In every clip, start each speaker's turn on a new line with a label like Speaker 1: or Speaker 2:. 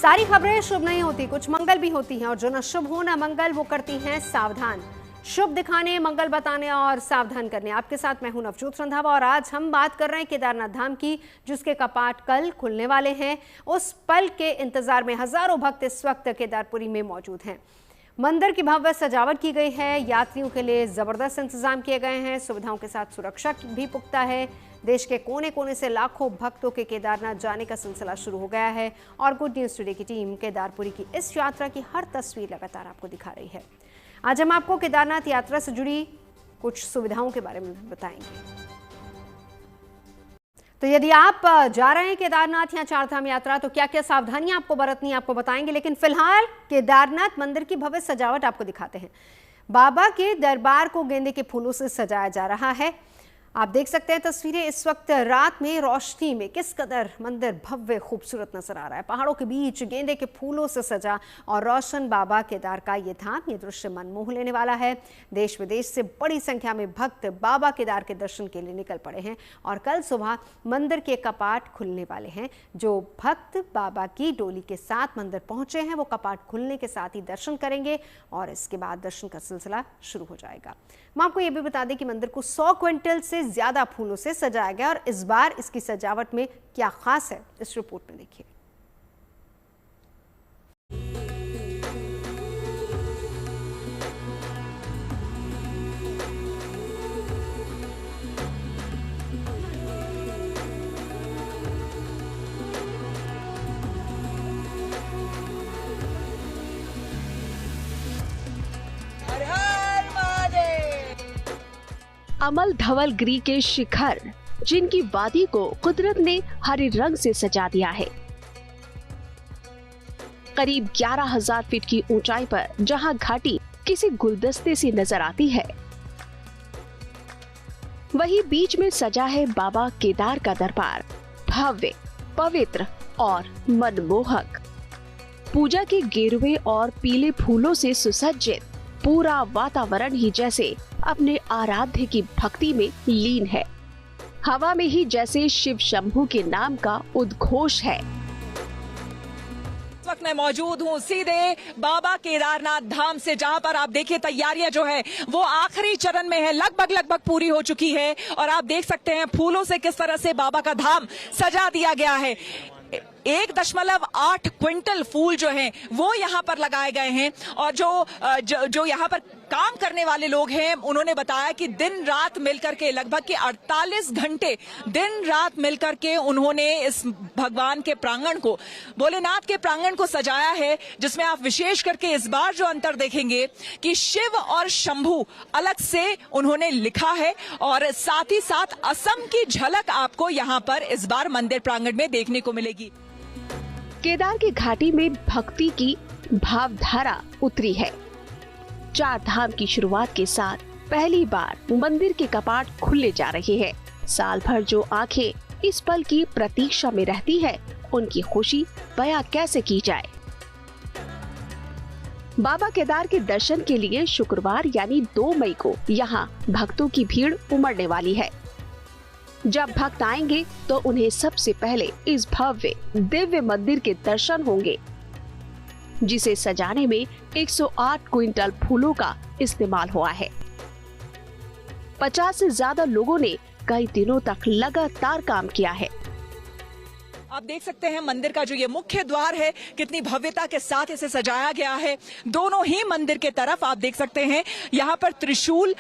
Speaker 1: सारी खबरें शुभ नहीं होती, कुछ मंगल भी होती हैं और जो न शुभ हो न मंगल वो करती हैं सावधान। शुभ दिखाने, मंगल बताने और सावधान करने। आपके साथ मैं हूं नवजोत रंधावा और आज हम बात कर रहे हैं केदारनाथ धाम की, जिसके कपाट कल खुलने वाले हैं। उस पल के इंतजार में हजारों भक्त इस वक्त केदारपुरी में मौजूद हैं। मंदिर की भव्य सजावट की गई है, यात्रियों के लिए जबरदस्त इंतजाम किए गए हैं, सुविधाओं के साथ सुरक्षा भी पुख्ता है। देश के कोने कोने से लाखों भक्तों के केदारनाथ जाने का सिलसिला शुरू हो गया है और गुड न्यूज टुडे की टीम केदारपुरी की इस यात्रा की हर तस्वीर लगातार आपको दिखा रही है। आज हम आपको केदारनाथ यात्रा से जुड़ी कुछ सुविधाओं के बारे में बताएंगे। तो यदि आप जा रहे हैं केदारनाथ या चारधाम यात्रा, तो क्या क्या सावधानियां आपको बरतनी है आपको बताएंगे। लेकिन फिलहाल केदारनाथ मंदिर की भव्य सजावट आपको दिखाते हैं। बाबा के दरबार को गेंदे के फूलों से सजाया जा रहा है। आप देख सकते हैं तस्वीरें। इस वक्त रात में रोशनी में किस कदर मंदिर भव्य खूबसूरत नजर आ रहा है। पहाड़ों के बीच गेंदे के फूलों से सजा और रोशन बाबा केदार का ये धाम, ये दृश्य मन मोह लेने वाला है। देश विदेश से बड़ी संख्या में भक्त बाबा केदार के दर्शन के लिए निकल पड़े हैं और कल सुबह मंदिर के कपाट खुलने वाले हैं। जो भक्त बाबा की डोली के साथ मंदिर पहुंचे हैं वो कपाट खुलने के साथ ही दर्शन करेंगे और इसके बाद दर्शन का सिलसिला शुरू हो जाएगा। मैं आपको ये भी बता दें कि मंदिर को 100 क्विंटल से ज्यादा फूलों से सजाया गया और इस बार इसकी सजावट में क्या खास है, इस रिपोर्ट में देखिए।
Speaker 2: अमल धवल गिरी के शिखर, जिनकी वादी को कुदरत ने हरे रंग से सजा दिया है। करीब 11,000 फीट की ऊंचाई पर जहां घाटी किसी गुलदस्ते सी नजर आती है, वहीं बीच में सजा है बाबा केदार का दरबार। भव्य, पवित्र और मनमोहक। पूजा के गेरुए और पीले फूलों से सुसज्जित पूरा वातावरण ही जैसे अपने आराध्य की भक्ति में लीन है। हवा में ही जैसे शिव शंभू के नाम का उद्घोष है।
Speaker 3: इस वक्त मैं मौजूद हूँ सीधे बाबा केदारनाथ धाम से, जहाँ पर आप देखिए तैयारियां जो है वो आखिरी चरण में है, लगभग पूरी हो चुकी है। और आप देख सकते हैं फूलों से किस तरह से बाबा का धाम सजा दिया गया है। 1.8 क्विंटल फूल जो हैं वो यहाँ पर लगाए गए हैं। और जो यहाँ पर काम करने वाले लोग हैं उन्होंने बताया कि दिन रात मिलकर के लगभग के 48 घंटे दिन रात मिलकर के उन्होंने इस भगवान के प्रांगण को, भोलेनाथ के प्रांगण को सजाया है। जिसमें आप विशेष करके इस बार जो अंतर देखेंगे कि शिव और शंभू अलग से उन्होंने लिखा है और साथ ही साथ असम की झलक आपको यहाँ पर इस बार मंदिर प्रांगण में देखने को मिलेगी।
Speaker 2: केदार की घाटी में भक्ति की भावधारा उतरी है। चार धाम की शुरुआत के साथ पहली बार मंदिर के कपाट खुलने जा रहे हैं। साल भर जो आंखें इस पल की प्रतीक्षा में रहती है, उनकी खुशी बयां कैसे की जाए। बाबा केदार के दर्शन के लिए शुक्रवार यानी 2 मई को यहाँ भक्तों की भीड़ उमड़ने वाली है। जब भक्त आएंगे तो उन्हें सबसे पहले इस भव्य दिव्य मंदिर के दर्शन होंगे, जिसे सजाने में 108 क्विंटल फूलों का इस्तेमाल हुआ है। 50 से ज्यादा लोगों ने कई दिनों तक लगातार काम किया है।
Speaker 3: आप देख सकते हैं मंदिर का जो ये मुख्य द्वार है कितनी भव्यता के साथ इसे सजाया गया है। दोनों ही मंदिर के तरफ आप देख सकते हैं यहाँ पर त्रिशूल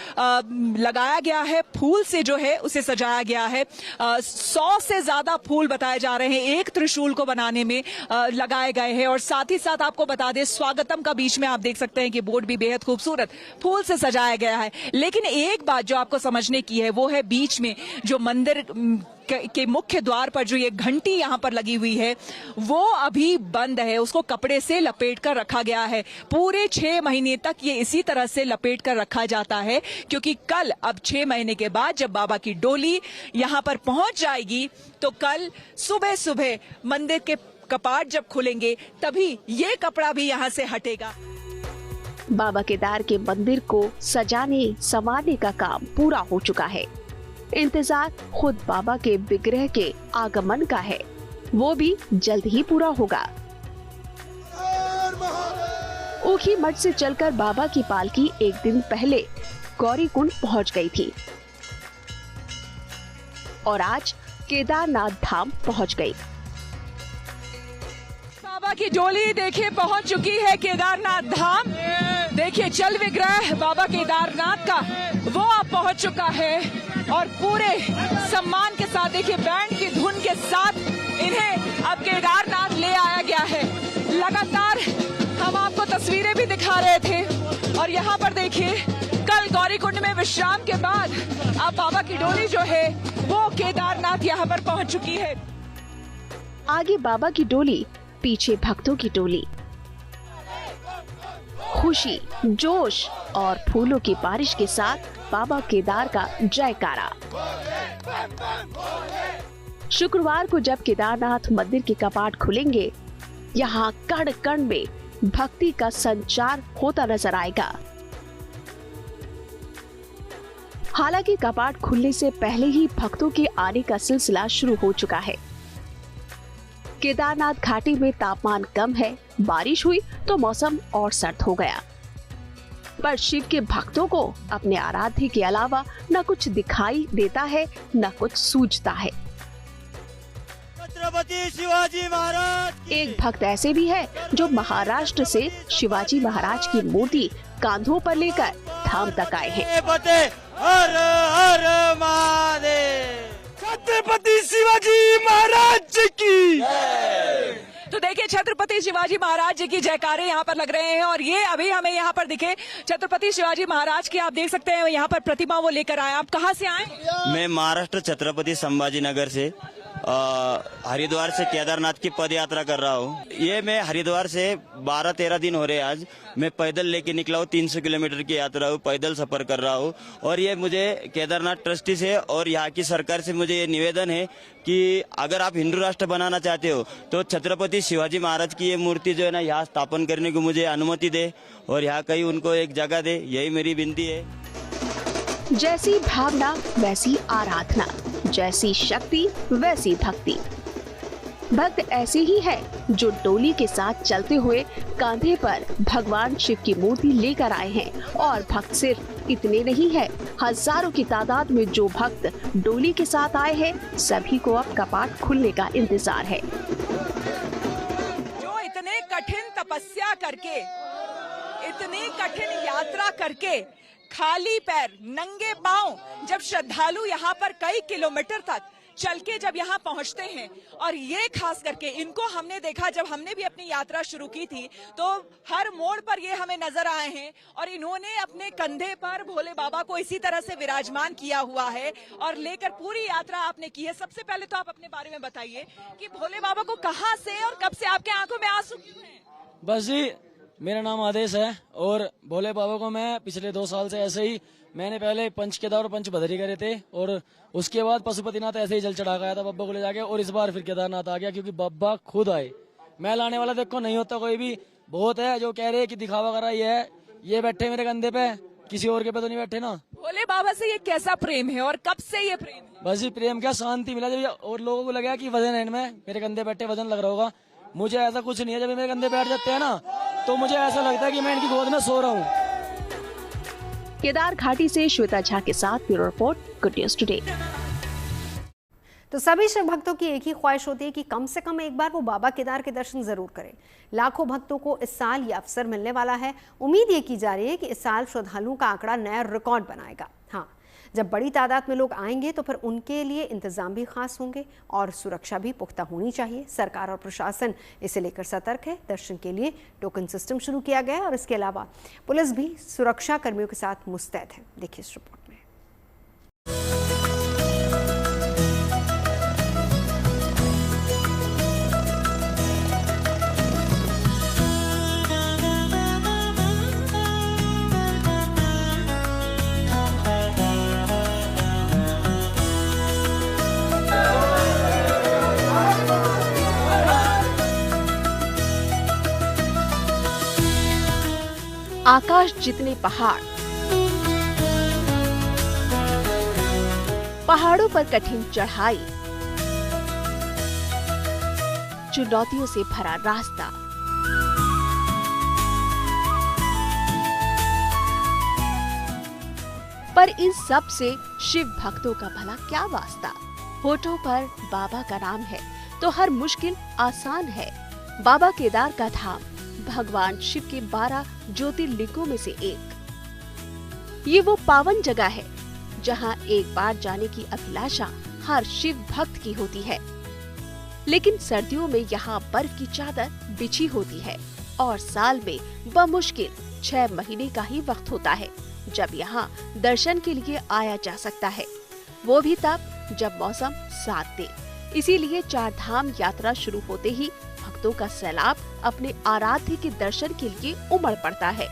Speaker 3: लगाया गया है, फूल से जो है उसे सजाया गया है। 100 से ज्यादा फूल बताए जा रहे हैं एक त्रिशूल को बनाने में लगाए गए हैं। और साथ ही साथ आपको बता दें स्वागतम का बीच में आप देख सकते हैं कि बोर्ड भी बेहद खूबसूरत फूल से सजाया गया है। लेकिन एक बात जो आपको समझने की है वो है बीच में जो मंदिर के मुख्य द्वार पर जो ये घंटी यहाँ पर लगी हुई है वो अभी बंद है, उसको कपड़े से लपेट कर रखा गया है। पूरे 6 महीने तक ये इसी तरह से लपेट कर रखा जाता है, क्योंकि कल अब 6 महीने के बाद जब बाबा की डोली यहाँ पर पहुंच जाएगी तो कल सुबह सुबह मंदिर के कपाट जब खुलेंगे तभी ये कपड़ा भी यहाँ से हटेगा।
Speaker 2: बाबा केदार के मंदिर को सजाने संवारने का काम पूरा हो चुका है। इंतजार खुद बाबा के विग्रह के आगमन का है, वो भी जल्द ही पूरा होगा। ऊखी मठ से चलकर बाबा की पालकी एक दिन पहले गौरीकुंड पहुंच गई थी और आज केदारनाथ धाम पहुंच गई।
Speaker 3: बाबा की डोली देखिए पहुंच चुकी है केदारनाथ धाम। देखिए चल विग्रह बाबा केदारनाथ का वो अब पहुंच चुका है और पूरे सम्मान के साथ देखिए बैंड की धुन के साथ इन्हें अब केदारनाथ ले आया गया है। लगातार हम आपको तस्वीरें भी दिखा रहे थे और यहाँ पर देखिए कल गौरीकुंड में विश्राम के बाद अब बाबा की डोली जो है वो केदारनाथ यहाँ पर पहुँच चुकी है।
Speaker 2: आगे बाबा की डोली, पीछे भक्तों की टोली। खुशी, जोश और फूलों की बारिश के साथ बाबा केदार का जयकारा। शुक्रवार को जब केदारनाथ मंदिर के कपाट खुलेंगे, यहाँ कण कण में भक्ति का संचार होता नजर आएगा। हालांकि कपाट खुलने से पहले ही भक्तों के आने का सिलसिला शुरू हो चुका है। केदारनाथ घाटी में तापमान कम है, बारिश हुई तो मौसम और सर्द हो गया। पर शिव के भक्तों को अपने आराध्य के अलावा न कुछ दिखाई देता है न कुछ सूझता है।
Speaker 4: छत्रपति शिवाजी महाराज।
Speaker 2: एक भक्त ऐसे भी है जो महाराष्ट्र से शिवाजी महाराज की मूर्ति कांधों पर लेकर धाम तक आए हैं।
Speaker 4: हर हर महादेव। छत्रपति शिवाजी महाराज की।
Speaker 3: तो देखिए छत्रपति शिवाजी महाराज जी की जयकारे यहाँ पर लग रहे हैं और ये अभी हमें यहाँ पर दिखे छत्रपति शिवाजी महाराज की आप देख सकते हैं यहाँ पर प्रतिमा वो लेकर आए। आप कहाँ से आए?
Speaker 4: मैं महाराष्ट्र छत्रपति संभाजी नगर से हरिद्वार से केदारनाथ की पद यात्रा कर रहा हूँ। ये मैं हरिद्वार से 12-13 दिन हो रहे हैं। आज मैं पैदल लेके निकला हूँ। 300 किलोमीटर की यात्रा हूँ, पैदल सफर कर रहा हूँ। और ये मुझे केदारनाथ ट्रस्टी से और यहाँ की सरकार से मुझे ये निवेदन है कि अगर आप हिंदू राष्ट्र बनाना चाहते हो तो छत्रपति शिवाजी महाराज की ये मूर्ति जो है ना यहाँ स्थापन करने को मुझे अनुमति दे और यहाँ कहीं उनको एक जगह दे, यही मेरी विनती है।
Speaker 2: जैसी भावना वैसी आराधना, जैसी शक्ति वैसी भक्ति। भक्त ऐसे ही है जो डोली के साथ चलते हुए कांधे पर भगवान शिव की मूर्ति लेकर आए हैं। और भक्त सिर्फ इतने नहीं है, हजारों की तादाद में जो भक्त डोली के साथ आए हैं, सभी को अब कपाट खुलने का इंतजार है।
Speaker 3: जो इतने कठिन तपस्या करके, इतनी कठिन यात्रा करके, खाली पैर नंगे पांव जब श्रद्धालु यहाँ पर कई किलोमीटर तक चल के जब यहाँ पहुँचते हैं, और ये खास करके इनको हमने देखा जब हमने भी अपनी यात्रा शुरू की थी तो हर मोड़ पर ये हमें नजर आए हैं और इन्होंने अपने कंधे पर भोले बाबा को इसी तरह से विराजमान किया हुआ है और लेकर पूरी यात्रा आपने की है। सबसे पहले तो आप अपने बारे में बताइए कि भोले बाबा को कहाँ से और कब से आपके आंखों में आंसू क्यों हैं?
Speaker 5: बस जी, मेरा नाम आदेश है और भोले बाबा को मैं पिछले 2 साल से ऐसे ही, मैंने पहले पंच केदार और पंच भदरी करे थे और उसके बाद पशुपतिनाथ ऐसे ही जल चढ़ा गया था बाबा को ले जाके, और इस बार फिर केदारनाथ आ गया क्योंकि बाबा खुद आए। मैं लाने वाला देखो नहीं होता कोई भी, बहुत है जो कह रहे हैं कि दिखावा कर रहा है, ये बैठे मेरे कंधे पे, किसी और के पे तो नहीं बैठे ना।
Speaker 3: भोले बाबा से ये कैसा प्रेम है और कब से ये प्रेम है?
Speaker 5: बस ये प्रेम क्या, शांति मिला जब और लोगों को लगा कि वजन है इनमें, मेरे कंधे बैठे वजन लग रहा होगा। मुझे ऐसा कुछ नहीं है, जब मेरे कंधे बैठ जाते हैं ना तो मुझे ऐसा लगता है कि मैं इनकी गोद में सो रहा हूँ।
Speaker 2: केदार घाटी से श्वेता झा के साथ bureau report, good news today.
Speaker 1: तो सभी शिव भक्तों की एक ही ख्वाहिश होती है कि कम से कम एक बार वो बाबा केदार के दर्शन जरूर करें। लाखों भक्तों को इस साल ये अवसर मिलने वाला है। उम्मीद ये की जा रही है कि इस साल श्रद्धालुओं का आंकड़ा नया रिकॉर्ड बनाएगा। हाँ, जब बड़ी तादाद में लोग आएंगे तो फिर उनके लिए इंतजाम भी खास होंगे और सुरक्षा भी पुख्ता होनी चाहिए। सरकार और प्रशासन इसे लेकर सतर्क है। दर्शन के लिए टोकन सिस्टम शुरू किया गया है और इसके अलावा पुलिस भी सुरक्षा कर्मियों के साथ मुस्तैद है। देखिए इस रिपोर्ट में।
Speaker 2: आकाश जितने पहाड़, पहाड़ों पर कठिन चढ़ाई, चुनौतियों से भरा रास्ता, पर इन सब से शिव भक्तों का भला क्या वास्ता। होठों पर बाबा का नाम है तो हर मुश्किल आसान है। बाबा केदार का धाम भगवान शिव के 12 ज्योतिर्लिंगों में से एक। ये वो पावन जगह है जहाँ एक बार जाने की अभिलाषा हर शिव भक्त की होती है। लेकिन सर्दियों में यहाँ बर्फ की चादर बिछी होती है और साल में बमुश्किल 6 महीने का ही वक्त होता है जब यहाँ दर्शन के लिए आया जा सकता है, वो भी तब जब मौसम साथ दे। इसीलिए 4 धाम यात्रा शुरू होते ही भक्तों का सैलाब अपने आराध्य के दर्शन के लिए उमड़ पड़ता है।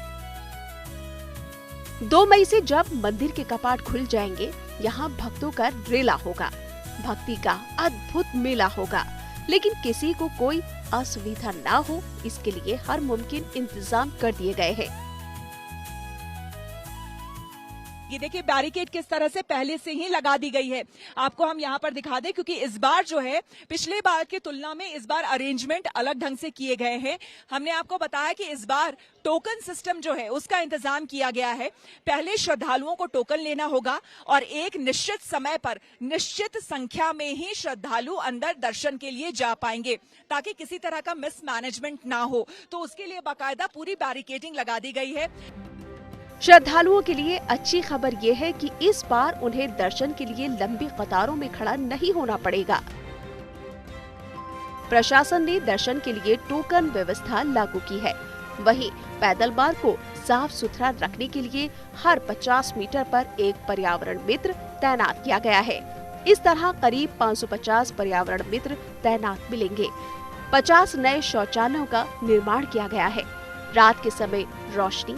Speaker 2: 2 मई से जब मंदिर के कपाट खुल जाएंगे, यहाँ भक्तों का रेला होगा, भक्ति का अद्भुत मेला होगा। लेकिन किसी को कोई असुविधा ना हो, इसके लिए हर मुमकिन इंतजाम कर दिए गए हैं।
Speaker 3: ये देखिए बैरिकेड किस तरह से पहले से ही लगा दी गई है। आपको हम यहाँ पर दिखा दें, क्योंकि इस बार जो है पिछले बार की तुलना में इस बार अरेंजमेंट अलग ढंग से किए गए हैं। हमने आपको बताया कि इस बार टोकन सिस्टम जो है उसका इंतजाम किया गया है। पहले श्रद्धालुओं को टोकन लेना होगा और एक निश्चित समय पर निश्चित संख्या में ही श्रद्धालु अंदर दर्शन के लिए जा पाएंगे, ताकि किसी तरह का मिसमैनेजमेंट ना हो। तो उसके लिए बाकायदा पूरी बैरिकेडिंग लगा दी गई है।
Speaker 2: श्रद्धालुओं के लिए अच्छी खबर ये है कि इस बार उन्हें दर्शन के लिए लंबी कतारों में खड़ा नहीं होना पड़ेगा। प्रशासन ने दर्शन के लिए टोकन व्यवस्था लागू की है। वहीं पैदल मार्ग को साफ सुथरा रखने के लिए हर 50 मीटर पर एक पर्यावरण मित्र तैनात किया गया है। इस तरह करीब 550 पर्यावरण मित्र तैनात मिलेंगे। 50 नए शौचालयों का निर्माण किया गया है। रात के समय रोशनी,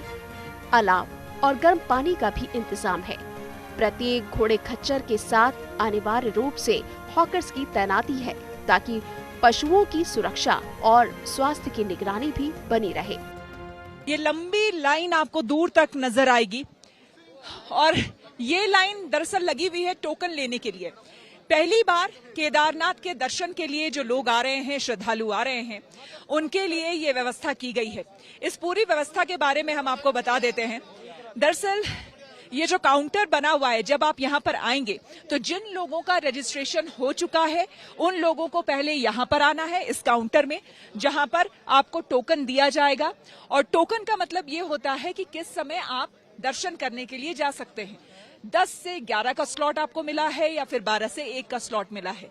Speaker 2: अलाव और गर्म पानी का भी इंतजाम है। प्रत्येक घोड़े खच्चर के साथ अनिवार्य रूप से हॉकर्स की तैनाती है, ताकि पशुओं की सुरक्षा और स्वास्थ्य की निगरानी भी बनी रहे।
Speaker 3: ये लंबी लाइन आपको दूर तक नजर आएगी और ये लाइन दरअसल लगी हुई है टोकन लेने के लिए। पहली बार केदारनाथ के दर्शन के लिए जो लोग आ रहे हैं, श्रद्धालु आ रहे हैं, उनके लिए ये व्यवस्था की गई है। इस पूरी व्यवस्था के बारे में हम आपको बता देते हैं। दरअसल ये जो काउंटर बना हुआ है, जब आप यहाँ पर आएंगे तो जिन लोगों का रजिस्ट्रेशन हो चुका है उन लोगों को पहले यहाँ पर आना है इस काउंटर में, जहाँ पर आपको टोकन दिया जाएगा। और टोकन का मतलब ये होता है कि किस समय आप दर्शन करने के लिए जा सकते हैं। 10 से 11 का स्लॉट आपको मिला है या फिर 12 से 1 का स्लॉट मिला है।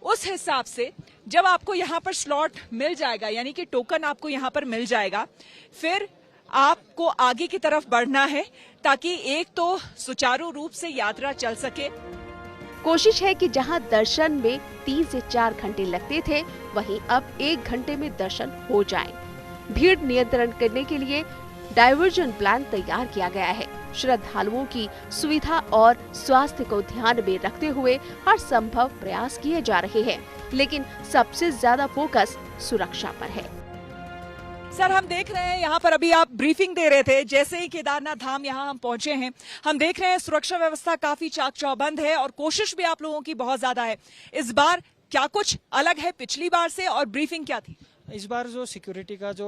Speaker 3: उस हिसाब से जब आपको यहाँ पर स्लॉट मिल जाएगा, यानी कि टोकन आपको यहाँ पर मिल जाएगा, फिर आपको आगे की तरफ बढ़ना है, ताकि एक तो सुचारू रूप से यात्रा चल सके।
Speaker 2: कोशिश है कि जहां दर्शन में 3 से 4 घंटे लगते थे, वहीं अब 1 घंटे में दर्शन हो जाए। भीड़ नियंत्रण करने के लिए डाइवर्जन प्लान तैयार किया गया है। श्रद्धालुओं की सुविधा और स्वास्थ्य को ध्यान में रखते हुए हर संभव प्रयास किए जा रहे हैं, लेकिन सबसे ज्यादा फोकस सुरक्षा पर है।
Speaker 3: सर, हम देख रहे हैं यहाँ पर, अभी आप ब्रीफिंग दे रहे थे, जैसे ही केदारनाथ धाम यहाँ हम पहुंचे हैं, हम देख रहे हैं सुरक्षा व्यवस्था काफी चाक चौबंद है और कोशिश भी आप लोगों की बहुत ज्यादा है। इस बार क्या कुछ अलग है पिछली बार से, और ब्रीफिंग क्या थी?
Speaker 6: इस बार जो सिक्योरिटी का जो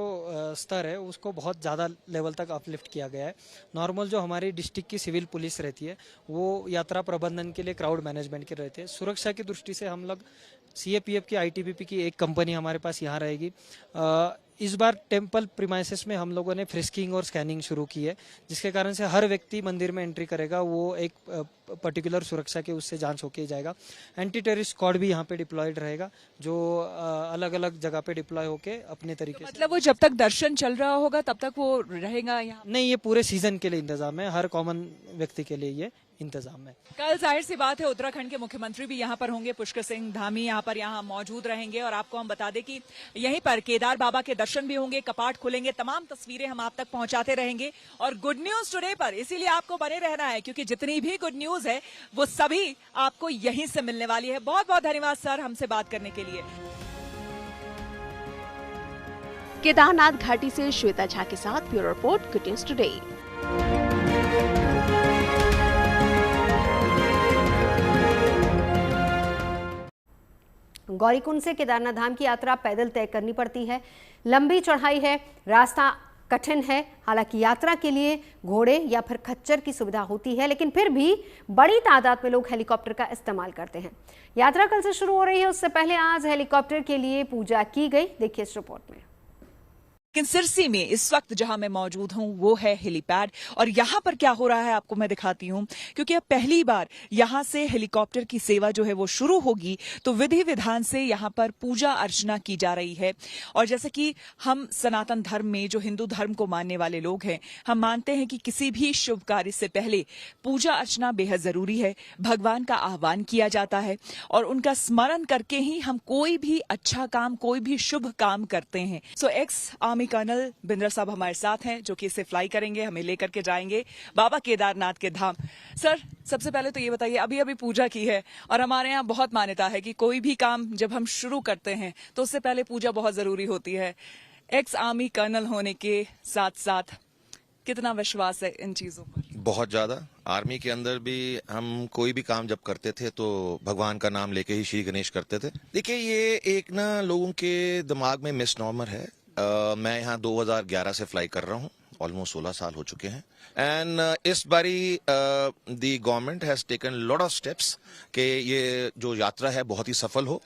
Speaker 6: स्तर है उसको बहुत ज़्यादा लेवल तक अपलिफ्ट किया गया है। नॉर्मल जो हमारी डिस्ट्रिक्ट की सिविल पुलिस रहती है वो यात्रा प्रबंधन के लिए, क्राउड मैनेजमेंट के रहते हैं। सुरक्षा की दृष्टि से हम लोग CAPF की ITBP की एक कंपनी हमारे पास यहाँ रहेगी। इस बार टेम्पल प्रीमाइसेस में हम लोगों ने फ्रिस्किंग और स्कैनिंग शुरू की है, जिसके कारण से हर व्यक्ति मंदिर में एंट्री करेगा वो एक पर्टिकुलर सुरक्षा के उससे जांच होके जाएगा। एंटी टेररिस्ट स्क्वाड भी यहाँ पे डिप्लॉयड रहेगा, जो अलग अलग जगह पे डिप्लॉय होके अपने तरीके से।
Speaker 3: मतलब वो जब तक दर्शन चल रहा होगा तब तक वो रहेगा यहाँ?
Speaker 6: नहीं, ये पूरे सीजन के लिए इंतजाम है, हर कॉमन व्यक्ति के लिए ये इंतजाम है।
Speaker 3: कल जाहिर सी बात है उत्तराखंड के मुख्यमंत्री भी यहाँ पर होंगे, पुष्कर सिंह धामी यहाँ मौजूद रहेंगे। और आपको हम बता दें कि यहीं पर केदार बाबा के दर्शन भी होंगे, कपाट खुलेंगे, तमाम तस्वीरें हम आप तक पहुंचाते रहेंगे। और गुड न्यूज टुडे पर इसीलिए आपको बने रहना है, क्योंकि जितनी भी गुड न्यूज है वो सभी आपको यहीं से मिलने वाली है। बहुत बहुत धन्यवाद सर हमसे बात करने के लिए।
Speaker 2: केदारनाथ घाटी से श्वेता झा के साथ bureau report, good news today.
Speaker 1: Gaurikund से केदारनाथ धाम की यात्रा पैदल तय करनी पड़ती है। लंबी चढ़ाई है, रास्ता कठिन है। हालांकि यात्रा के लिए घोड़े या फिर खच्चर की सुविधा होती है, लेकिन फिर भी बड़ी तादाद में लोग हेलीकॉप्टर का इस्तेमाल करते हैं। यात्रा कल से शुरू हो रही है, उससे पहले आज हेलीकॉप्टर के लिए पूजा की गई। देखिए इस रिपोर्ट में।
Speaker 3: लेकिन सिरसी में इस वक्त जहां मैं मौजूद हूं वो है हेलीपैड, और यहां पर क्या हो रहा है आपको मैं दिखाती हूं, क्योंकि अब पहली बार यहां से हेलीकॉप्टर की सेवा जो है वो शुरू होगी, तो विधि विधान से यहां पर पूजा अर्चना की जा रही है। और जैसे कि हम सनातन धर्म में, जो हिंदू धर्म को मानने वाले लोग हैं, हम मानते हैं कि किसी भी शुभ कार्य से पहले पूजा अर्चना बेहद जरूरी है। भगवान का आह्वान किया जाता है और उनका स्मरण करके ही हम कोई भी अच्छा काम, कोई भी शुभ काम करते हैं। सो एक्स आर्मी कर्नल बिंद्रा साहब हमारे साथ हैं, जो कि इसे फ्लाई करेंगे, हमें लेकर के जाएंगे बाबा केदारनाथ के धाम। सर, सबसे पहले तो ये बताइए, अभी अभी पूजा की है और हमारे यहाँ बहुत मान्यता है कि कोई भी काम जब हम शुरू करते हैं तो उससे पहले पूजा बहुत जरूरी होती है। एक्स आर्मी कर्नल होने के साथ साथ कितना विश्वास है इन चीजों पर?
Speaker 7: बहुत ज्यादा। आर्मी के अंदर भी हम कोई भी काम जब करते थे तो भगवान का नाम लेके ही श्री गणेश करते थे। देखिए, ये एक ना लोगों के दिमाग में मिसनॉमर है। मैं यहाँ 2011 से फ्लाई कर रहा हूँ, ऑलमोस्ट 16 साल हो चुके हैं। एंड इस बारी the government has taken lot of steps कि ये जो यात्रा है बहुत ही सफल हो।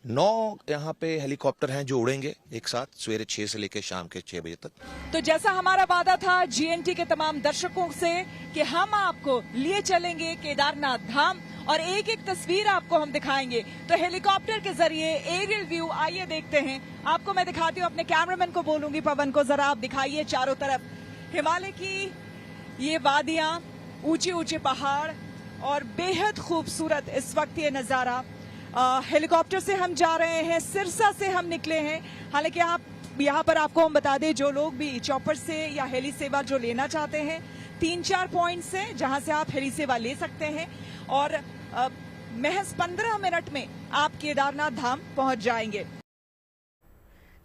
Speaker 7: 9 यहाँ पे हेलीकॉप्टर हैं जो उड़ेंगे एक साथ, सवेरे 6 से लेकर शाम के 6 बजे तक।
Speaker 3: तो जैसा हमारा वादा था जीएनटी के तमाम दर्शकों से कि हम आपको लिए चलेंगे केदारनाथ धाम और एक एक तस्वीर आपको हम दिखाएंगे, तो हेलीकॉप्टर के जरिए एरियल व्यू आइए देखते हैं। आपको मैं दिखाती हूँ, अपने कैमरामैन को बोलूंगी पवन को, जरा आप दिखाइए चारों तरफ हिमालय की ये वादियां, ऊंचे ऊंचे पहाड़ और बेहद खूबसूरत इस वक्त ये नजारा। हेलीकॉप्टर से हम जा रहे हैं, सिरसा से हम निकले हैं। हालांकि आप यहाँ पर आपको हम बता दें, जो लोग भी चॉपर से या हेली सेवा जो लेना चाहते हैं, 3-4 पॉइंट्स हैं जहां से आप हेली सेवा ले सकते हैं और महज 15 मिनट में आप केदारनाथ धाम पहुंच जाएंगे।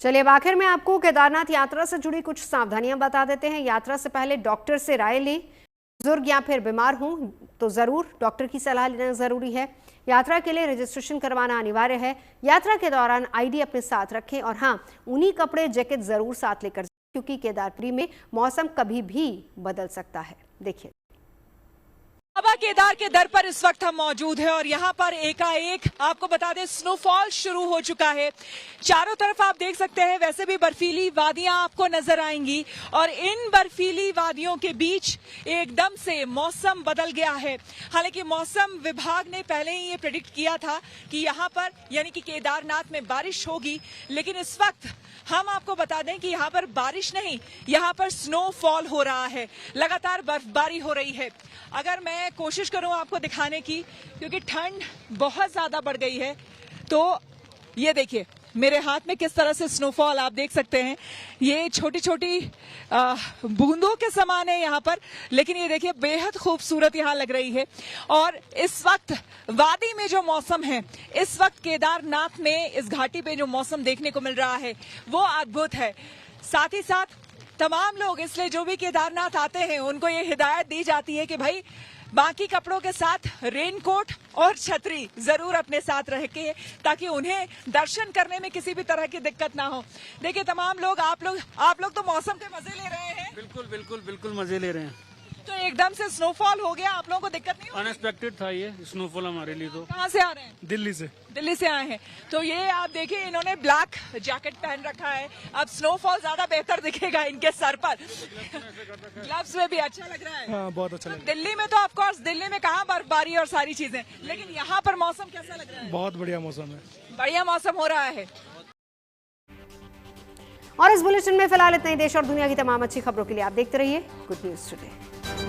Speaker 1: चलिए अब आखिर में आपको केदारनाथ यात्रा से जुड़ी कुछ सावधानियां बता देते हैं। यात्रा से पहले डॉक्टर से राय लें। बुजुर्ग या फिर बीमार हों तो जरूर डॉक्टर की सलाह लेना जरूरी है। यात्रा के लिए रजिस्ट्रेशन करवाना अनिवार्य है। यात्रा के दौरान आईडी अपने साथ रखें और हाँ, ऊनी कपड़े, जैकेट जरूर साथ लेकर, क्योंकि केदारपुरी में मौसम कभी भी बदल सकता है। देखिए,
Speaker 3: बाबा केदार के दर पर इस वक्त हम मौजूद हैं और यहाँ पर एकाएक आपको बता दें स्नोफॉल शुरू हो चुका है। चारों तरफ आप देख सकते हैं, वैसे भी बर्फीली वादियां आपको नजर आएंगी और इन बर्फीली वादियों के बीच एकदम से मौसम बदल गया है। हालांकि मौसम विभाग ने पहले ही ये प्रेडिक्ट किया था कि यहाँ पर यानी कि केदारनाथ में बारिश होगी, लेकिन इस वक्त हम आपको बता दें कि यहाँ पर बारिश नहीं, यहाँ पर स्नोफॉल हो रहा है, लगातार बर्फबारी हो रही है। अगर मैं कोशिश करूं आपको दिखाने की, क्योंकि ठंड बहुत ज्यादा बढ़ गई है, तो ये देखिए मेरे हाथ में किस तरह से स्नोफॉल आप देख सकते हैं। ये छोटी छोटी बूंदों के समान है यहाँ पर, लेकिन ये देखिए बेहद खूबसूरत यहाँ लग रही है। और इस वक्त वादी में जो मौसम है, इस वक्त केदारनाथ में इस घाटी पे जो मौसम देखने को मिल रहा है वो अद्भुत है। साथ ही साथ तमाम लोग, इसलिए जो भी केदारनाथ आते हैं उनको ये हिदायत दी जाती है कि भाई बाकी कपड़ों के साथ रेनकोट और छतरी जरूर अपने साथ रखें, ताकि उन्हें दर्शन करने में किसी भी तरह की दिक्कत ना हो। देखिए तमाम लोग, आप लोग तो मौसम के मजे ले रहे हैं।
Speaker 8: बिल्कुल बिल्कुल बिल्कुल मजे ले रहे हैं।
Speaker 3: तो एकदम से स्नोफॉल हो गया, आप लोगों को दिक्कत नहीं हुई?
Speaker 8: अनएक्सपेक्टेड था ये स्नोफॉल हमारे लिए। तो
Speaker 3: कहाँ से आ रहे हैं?
Speaker 8: दिल्ली से।
Speaker 3: दिल्ली से आए हैं। तो ये आप देखिए, इन्होंने ब्लैक जैकेट पहन रखा है। अब स्नोफॉल ज्यादा बेहतर दिखेगा इनके सर पर। ग्लव्स में भी अच्छा लग रहा है।
Speaker 8: हाँ, बहुत अच्छा लग रहा है।
Speaker 3: दिल्ली में तो ऑफ कोर्स, दिल्ली में कहाँ बर्फबारी और सारी चीजें, लेकिन यहाँ पर मौसम कैसा लग रहा है?
Speaker 8: बहुत बढ़िया मौसम है।
Speaker 3: बढ़िया मौसम हो रहा है।
Speaker 1: और इस बुलेटिन में फिलहाल इतना ही। देश और दुनिया की तमाम अच्छी खबरों के लिए आप देखते रहिए गुड न्यूज टुडे।